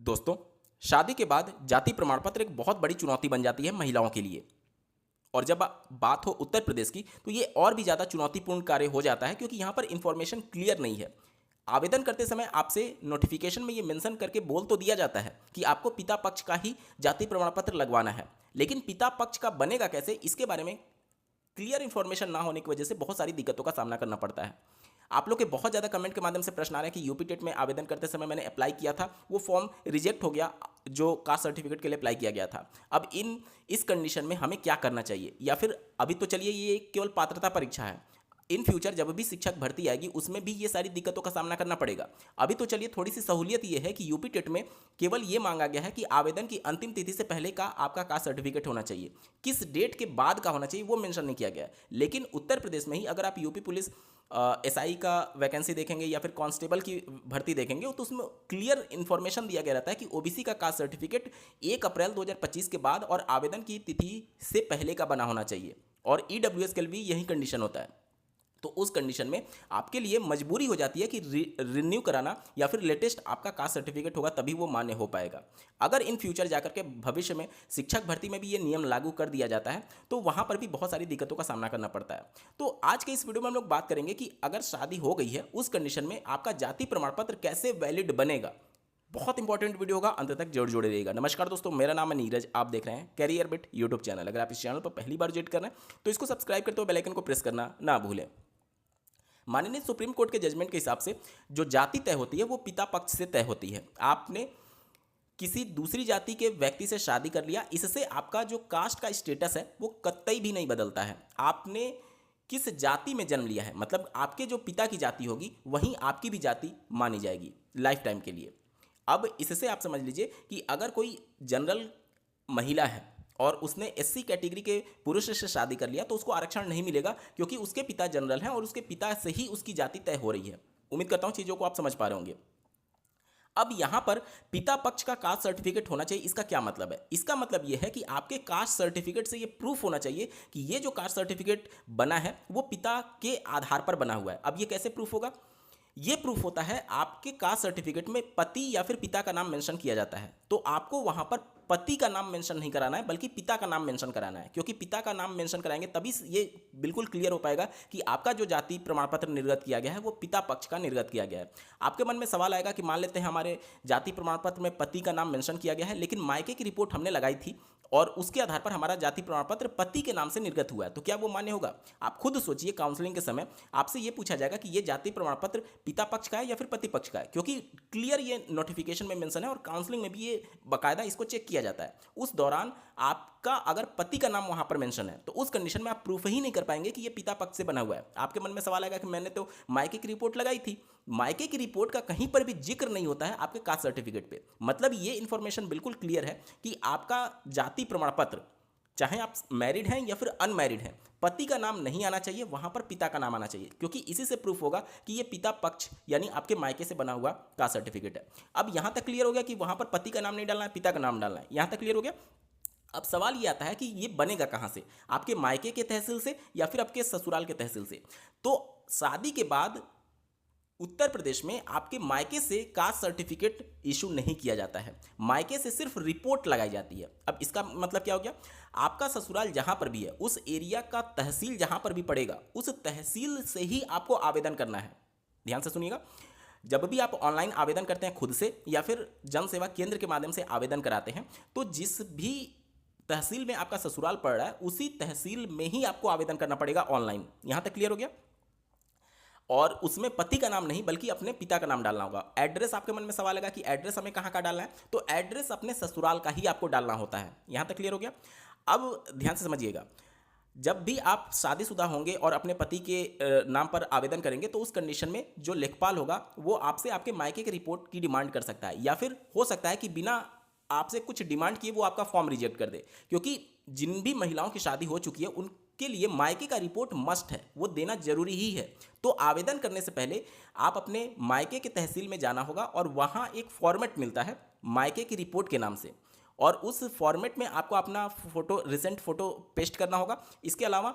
दोस्तों, शादी के बाद जाति प्रमाण पत्र एक बहुत बड़ी चुनौती बन जाती है महिलाओं के लिए। और जब बात हो उत्तर प्रदेश की तो ये और भी ज़्यादा चुनौतीपूर्ण कार्य हो जाता है क्योंकि यहाँ पर इंफॉर्मेशन क्लियर नहीं है। आवेदन करते समय आपसे नोटिफिकेशन में ये मेंशन करके बोल तो दिया जाता है कि आपको पिता पक्ष का ही जाति प्रमाण पत्र लगवाना है, लेकिन पिता पक्ष का बनेगा कैसे, इसके बारे में क्लियर इन्फॉर्मेशन ना होने की वजह से बहुत सारी दिक्कतों का सामना करना पड़ता है। आप लोग के बहुत ज़्यादा कमेंट के माध्यम से प्रश्न आ रहे हैं कि यूपी टेट में आवेदन करते समय मैंने अप्लाई किया था, वो फॉर्म रिजेक्ट हो गया जो कास्ट सर्टिफिकेट के लिए अप्लाई किया गया था। अब इस कंडीशन में हमें क्या करना चाहिए, या फिर अभी तो चलिए ये केवल पात्रता परीक्षा है, इन फ्यूचर जब भी शिक्षक भर्ती आएगी उसमें भी ये सारी दिक्कतों का सामना करना पड़ेगा। अभी तो चलिए थोड़ी सी सहूलियत ये है कि यूपी टेट में केवल ये मांगा गया है कि आवेदन की अंतिम तिथि से पहले का आपका कास्ट सर्टिफिकेट होना चाहिए, किस डेट के बाद का होना चाहिए वो मेंशन नहीं किया गया है। लेकिन उत्तर प्रदेश में ही अगर आप यूपी पुलिस एसआई का वैकेंसी देखेंगे या फिर कांस्टेबल की भर्ती देखेंगे तो उसमें क्लियर इन्फॉर्मेशन दिया गया रहता है कि ओबीसी का कास्ट सर्टिफिकेट 1 अप्रैल 2025 के बाद और आवेदन की तिथि से पहले का बना होना चाहिए, और ईडब्ल्यूएस के लिए भी यही कंडीशन होता है। तो उस कंडीशन में आपके लिए मजबूरी हो जाती है कि रिन्यू कराना या फिर लेटेस्ट आपका कास्ट सर्टिफिकेट होगा तभी वो मान्य हो पाएगा। अगर इन फ्यूचर जाकर के भविष्य में शिक्षक भर्ती में भी ये नियम लागू कर दिया जाता है तो वहाँ पर भी बहुत सारी दिक्कतों का सामना करना पड़ता है। तो आज के इस वीडियो में हम लोग बात करेंगे कि अगर शादी हो गई है उस कंडीशन में आपका जाति प्रमाण पत्र कैसे वैलिड बनेगा। बहुत इंपॉर्टेंट वीडियो होगा, अंत तक जरूर जुड़े रहिएगा। नमस्कार दोस्तों, मेरा नाम है नीरज, आप देख रहे हैं कैरियर बिट यूट्यूब चैनल। अगर आप इस चैनल पर पहली बार विजिट कर रहे हैं तो इसको सब्सक्राइब करते हुए बेल आइकन को प्रेस करना ना भूलें। माननीय सुप्रीम कोर्ट के जजमेंट के हिसाब से जो जाति तय होती है वो पिता पक्ष से तय होती है। आपने किसी दूसरी जाति के व्यक्ति से शादी कर लिया, इससे आपका जो कास्ट का स्टेटस है वो कतई भी नहीं बदलता है। आपने किस जाति में जन्म लिया है, मतलब आपके जो पिता की जाति होगी वहीं आपकी भी जाति मानी जाएगी लाइफ टाइम के लिए। अब इससे आप समझ लीजिए कि अगर कोई जनरल महिला है और उसने एससी कैटेगरी के पुरुष से शादी कर लिया तो उसको आरक्षण नहीं मिलेगा, क्योंकि उसके पिता जनरल हैं और उसके पिता से ही उसकी जाति तय हो रही है। उम्मीद करता हूं चीज़ों को आप समझ पा रहे होंगे। अब यहां पर पिता पक्ष का कास्ट सर्टिफिकेट होना चाहिए, इसका क्या मतलब है? इसका मतलब यह है कि आपके कास्ट सर्टिफिकेट से यह प्रूफ होना चाहिए कि ये जो कास्ट सर्टिफिकेट बना है वो पिता के आधार पर बना हुआ है। अब ये कैसे प्रूफ होगा? ये प्रूफ होता है आपके कास्ट सर्टिफिकेट में पति या फिर पिता का नाम मेंशन किया जाता है, तो आपको वहां पर पति का नाम मेंशन नहीं कराना है बल्कि पिता का नाम मेंशन कराना है, क्योंकि पिता का नाम मेंशन कराएंगे तभी ये बिल्कुल क्लियर हो पाएगा कि आपका जो जाति प्रमाण पत्र निर्गत किया गया है वो पिता पक्ष का निर्गत किया गया है। आपके मन में सवाल आएगा कि मान लेते हैं हमारे जाति प्रमाण पत्र में पति का नाम मेंशन किया गया है, लेकिन मायके की रिपोर्ट हमने लगाई थी और उसके आधार पर हमारा जाति प्रमाण पत्र पति के नाम से निर्गत हुआ है, तो क्या वो मान्य होगा? आप खुद सोचिए, काउंसलिंग के समय आपसे ये पूछा जाएगा कि ये जाति प्रमाण पत्र पिता पक्ष का है या फिर पति पक्ष का है, क्योंकि क्लियर ये नोटिफिकेशन में मेंशन है और काउंसलिंग में भी ये बाकायदा इसको चेक किया जाता है। उस दौरान आपका अगर पति का नाम वहां पर मेंशन है तो उस कंडीशन में आप प्रूफ ही नहीं कर पाएंगे कि ये पिता पक्ष से बना हुआ है। आपके मन में सवाल आएगा कि मैंने तो मायके की रिपोर्ट लगाई थी, मायके की रिपोर्ट का कहीं पर भी जिक्र नहीं होता है आपके कास्ट सर्टिफिकेट पे। मतलब ये इंफॉर्मेशन बिल्कुल क्लियर है कि आपका जाति प्रमाण पत्र, चाहे आप मैरिड हैं या फिर अनमैरिड हैं, पति का नाम नहीं आना चाहिए, वहां पर पिता का नाम आना चाहिए, क्योंकि इसी से प्रूफ होगा कि ये पिता पक्ष यानी आपके मायके से बना हुआ कास्ट सर्टिफिकेट है। अब यहां तक क्लियर हो गया कि वहां पर पति का नाम नहीं डालना है, पिता का नाम डालना है। यहां तक क्लियर हो गया। अब सवाल ये आता है कि ये बनेगा कहां से, आपके मायके के तहसील से या फिर आपके ससुराल के तहसील से? तो शादी के बाद उत्तर प्रदेश में आपके मायके से कास्ट सर्टिफिकेट इशू नहीं किया जाता है, मायके से सिर्फ रिपोर्ट लगाई जाती है। अब इसका मतलब क्या हो गया? आपका ससुराल जहां पर भी है उस एरिया का तहसील जहां पर भी पड़ेगा उस तहसील से ही आपको आवेदन करना है। ध्यान से सुनिएगा, जब भी आप ऑनलाइन आवेदन करते हैं खुद से या फिर जन सेवा केंद्र के माध्यम से आवेदन कराते हैं, तो जिस भी तहसील में आपका ससुराल पड़ रहा है उसी तहसील में ही आपको आवेदन करना पड़ेगा ऑनलाइन। यहां तक क्लियर हो गया? और उसमें पति का नाम नहीं बल्कि अपने पिता का नाम डालना होगा। एड्रेस, आपके मन में सवाल आएगा कि एड्रेस हमें कहाँ का डालना है, तो एड्रेस अपने ससुराल का ही आपको डालना होता है। यहां तक क्लियर हो गया? अब ध्यान से समझिएगा, जब भी आप शादीशुदा होंगे और अपने पति के नाम पर आवेदन करेंगे तो उस कंडीशन में जो लेखपाल होगा वो आपसे आपके मायके की रिपोर्ट की डिमांड कर सकता है, या फिर हो सकता है कि बिना आपसे कुछ डिमांड किए वो आपका फॉर्म रिजेक्ट कर दे, क्योंकि जिन भी महिलाओं की शादी हो चुकी है उनके लिए मायके का रिपोर्ट मस्ट है, वो देना जरूरी ही है। तो आवेदन करने से पहले आप अपने मायके के तहसील में जाना होगा और वहाँ एक फॉर्मेट मिलता है मायके की रिपोर्ट के नाम से, और उस फॉर्मेट में आपको अपना फोटो, रिसेंट फोटो पेस्ट करना होगा। इसके अलावा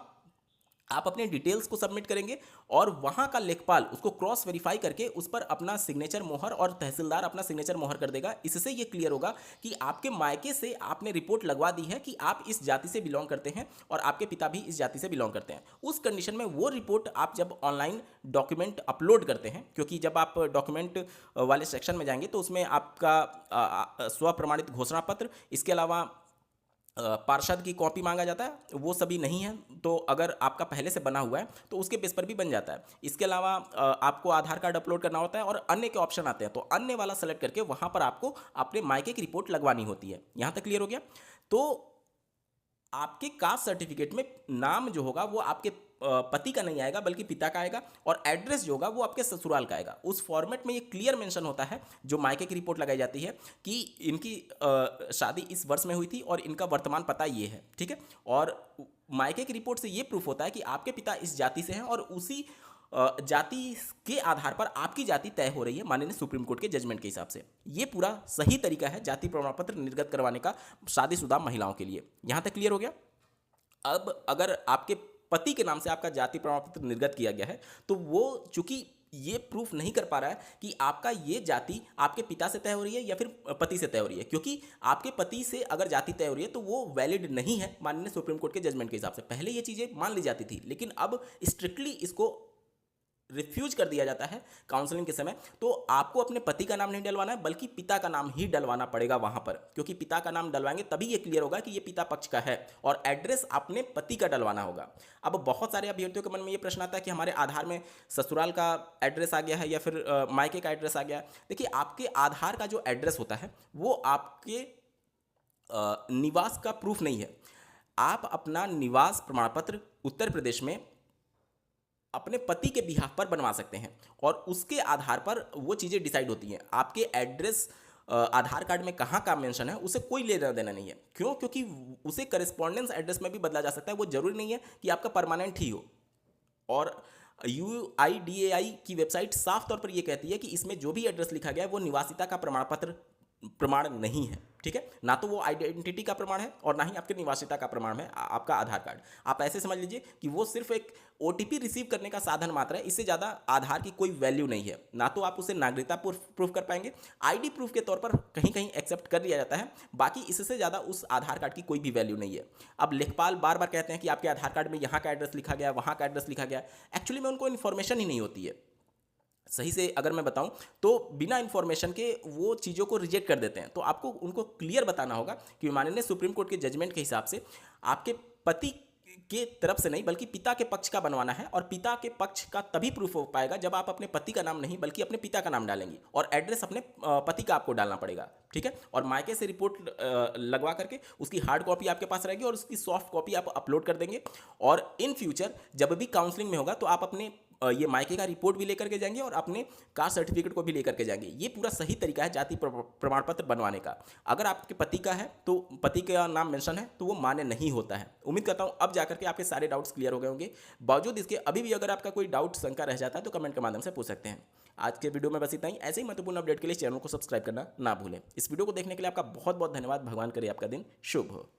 आप अपने डिटेल्स को सबमिट करेंगे और वहाँ का लेखपाल उसको क्रॉस वेरीफाई करके उस पर अपना सिग्नेचर मोहर और तहसीलदार अपना सिग्नेचर मोहर कर देगा। इससे ये क्लियर होगा कि आपके मायके से आपने रिपोर्ट लगवा दी है कि आप इस जाति से बिलोंग करते हैं और आपके पिता भी इस जाति से बिलोंग करते हैं। उस कंडीशन में वो रिपोर्ट आप जब ऑनलाइन डॉक्यूमेंट अपलोड करते हैं, क्योंकि जब आप डॉक्यूमेंट वाले सेक्शन में जाएंगे तो उसमें आपका स्वप्रमाणित घोषणा पत्र, इसके अलावा पार्षद की कॉपी मांगा जाता है, वो सभी नहीं है तो अगर आपका पहले से बना हुआ है तो उसके बेस पर भी बन जाता है। इसके अलावा आपको आधार कार्ड अपलोड करना होता है और अन्य के ऑप्शन आते हैं, तो अन्य वाला सेलेक्ट करके वहाँ पर आपको अपने मायके की रिपोर्ट लगवानी होती है। यहाँ तक क्लियर हो गया? तो आपके कास्ट सर्टिफिकेट में नाम जो होगा वो आपके पति का नहीं आएगा बल्कि पिता का आएगा, और एड्रेस जो होगा वो आपके ससुराल का आएगा। उस फॉर्मेट में ये क्लियर मेंशन होता है जो मायके की रिपोर्ट लगाई जाती है कि इनकी शादी इस वर्ष में हुई थी और इनका वर्तमान पता ये है, ठीक है। और मायके की रिपोर्ट से ये प्रूफ होता है कि आपके पिता इस जाति से हैं और उसी जाति के आधार पर आपकी जाति तय हो रही है माननीय सुप्रीम कोर्ट के जजमेंट के हिसाब से। ये पूरा सही तरीका है जाति प्रमाण पत्र निर्गत करवाने का शादीशुदा महिलाओं के लिए। यहाँ तक क्लियर हो गया? अब अगर आपके पति के नाम से आपका जाति प्रमाण पत्र निर्गत किया गया है तो वो चूंकि ये प्रूफ नहीं कर पा रहा है कि आपका ये जाति आपके पिता से तय हो रही है या फिर पति से तय हो रही है, क्योंकि आपके पति से अगर जाति तय हो रही है तो वो वैलिड नहीं है माननीय सुप्रीम कोर्ट के जजमेंट के हिसाब से। पहले ये चीज़ें मान ली जाती थी लेकिन अब स्ट्रिक्टली इसको रिफ्यूज कर दिया जाता है काउंसलिंग के समय। तो आपको अपने पति का नाम नहीं डलवाना है बल्कि पिता का नाम ही डलवाना पड़ेगा वहां पर, क्योंकि पिता का नाम डलवाएंगे तभी ये क्लियर होगा कि ये पिता पक्ष का है, और एड्रेस अपने पति का डलवाना होगा। अब बहुत सारे अभ्यर्थियों के मन में ये प्रश्न आता है कि हमारे आधार में ससुराल का एड्रेस आ गया है या फिर मायके का एड्रेस आ गया है। देखिए, आपके आधार का जो एड्रेस होता है वो आपके निवास का प्रूफ नहीं है। आप अपना निवास प्रमाण पत्र उत्तर प्रदेश में अपने पति के बिहाफ पर बनवा सकते हैं और उसके आधार पर वो चीज़ें डिसाइड होती हैं। आपके एड्रेस आधार कार्ड में कहाँ का मेंशन है उसे कोई लेना देना नहीं है। क्यों? क्योंकि उसे करेस्पॉन्डेंस एड्रेस में भी बदला जा सकता है, वो जरूरी नहीं है कि आपका परमानेंट ही हो। और UIDAI की वेबसाइट साफ तौर पर यह कहती है कि इसमें जो भी एड्रेस लिखा गया है वो निवासिता का प्रमाण नहीं है, ठीक है। ना तो वो आइडेंटिटी का प्रमाण है और ना ही आपके निवासिता का प्रमाण है आपका आधार कार्ड। आप ऐसे समझ लीजिए कि वो सिर्फ एक OTP रिसीव करने का साधन मात्र है, इससे ज़्यादा आधार की कोई वैल्यू नहीं है। ना तो आप उसे नागरिकता प्रूफ कर पाएंगे, ID प्रूफ के तौर पर कहीं कहीं एक्सेप्ट कर लिया जाता है, बाकी इससे ज़्यादा उस आधार कार्ड की कोई भी वैल्यू नहीं है। अब लेखपाल बार बार कहते हैं कि आपके आधार कार्ड में यहाँ का एड्रेस लिखा गया, वहाँ का एड्रेस लिखा गया। एक्चुअली में उनको इन्फॉर्मेशन ही नहीं होती है। सही से अगर मैं बताऊं तो बिना इन्फॉर्मेशन के वो चीज़ों को रिजेक्ट कर देते हैं। तो आपको उनको क्लियर बताना होगा कि माननीय सुप्रीम कोर्ट के जजमेंट के हिसाब से आपके पति के तरफ से नहीं बल्कि पिता के पक्ष का बनवाना है, और पिता के पक्ष का तभी प्रूफ हो पाएगा जब आप अपने पति का नाम नहीं बल्कि अपने पिता का नाम डालेंगे, और एड्रेस अपने पति का आपको डालना पड़ेगा, ठीक है। और मायके से रिपोर्ट लगवा करके उसकी हार्ड कॉपी आपके पास रहेगी और उसकी सॉफ्ट कॉपी आप अपलोड कर देंगे। और इन फ्यूचर जब भी काउंसलिंग में होगा तो आप अपने ये मायके का रिपोर्ट भी लेकर के जाएंगे और अपने कास्ट सर्टिफिकेट को भी लेकर के जाएंगे। ये पूरा सही तरीका है जाति प्रमाण पत्र बनवाने का। अगर आपके पति का है तो पति का नाम मेंशन है तो वो मान्य नहीं होता है। उम्मीद करता हूँ अब जाकर के आपके सारे डाउट्स क्लियर हो गए होंगे। बावजूद इसके अभी भी अगर आपका कोई डाउट शंका रह जाता है तो कमेंट के माध्यम से पूछ सकते हैं। आज के वीडियो में बस इतना ही। ऐसे ही महत्वपूर्ण अपडेट के लिए चैनल को सब्सक्राइब करना ना भूलें। इस वीडियो को देखने के लिए आपका बहुत बहुत धन्यवाद। भगवान करे आपका दिन शुभ हो।